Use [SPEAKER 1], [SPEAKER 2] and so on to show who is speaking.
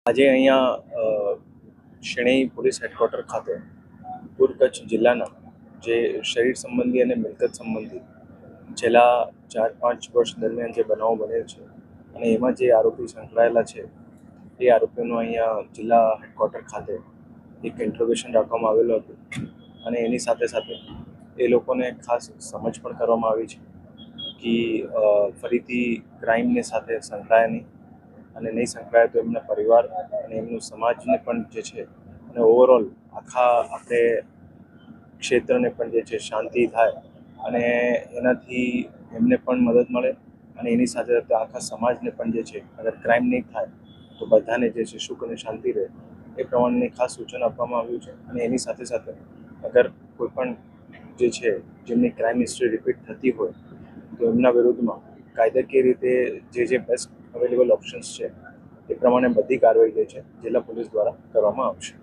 [SPEAKER 1] આજે અહીંયા શેણઈ police headquarter ખાતે પૂર્વ કચ્છ જિલ્લાના જે શરીર સંબંધી અને મિલકત સંબંધી છેલ્લા 4-5 વર્ષ દરમિયાન જે બનાવો બનેલ છે અને એમાં જે આરોપી સંકળાયેલા છે એ આરોપીઓનું અહીંયા જિલ્લા હેડક્વાર્ટર ખાતે એક ઇન્ટ્રોગેશન રાખવામાં આવેલું હતું અને એની સાથે સાથે એ લોકોને ખાસ સમજ પણ કરવામાં આવી છે કે ફરીથી ક્રાઇમની સાથે સંકળાય નહીં અને નહીં સંકળાય તો એમના પરિવાર અને એમનું સમાજને પણ જે છે અને ઓવરઓલ આખા આપણે ક્ષેત્રને પણ જે છે શાંતિ થાય અને એનાથી એમને પણ મદદ મળે અને એની સાથે સાથે આખા સમાજને પણ જે છે અગર ક્રાઇમ નહીં થાય તો બધાને જે છે સુખ અને શાંતિ રહે એ પ્રમાણેની ખાસ સૂચન આપવામાં આવ્યું છે અને એની સાથે સાથે અગર કોઈ પણ જે છે જેમની ક્રાઇમ હિસ્ટ્રી રિપીટ થતી હોય તો એમના વિરુદ્ધમાં કાયદાકીય રીતે જે બેસ્ટ અવેલેબલ ઓપ્શન્સ છે એ પ્રમાણે બધી કાર્યવાહી જે છે જિલ્લા પોલીસ દ્વારા કરવામાં આવશે.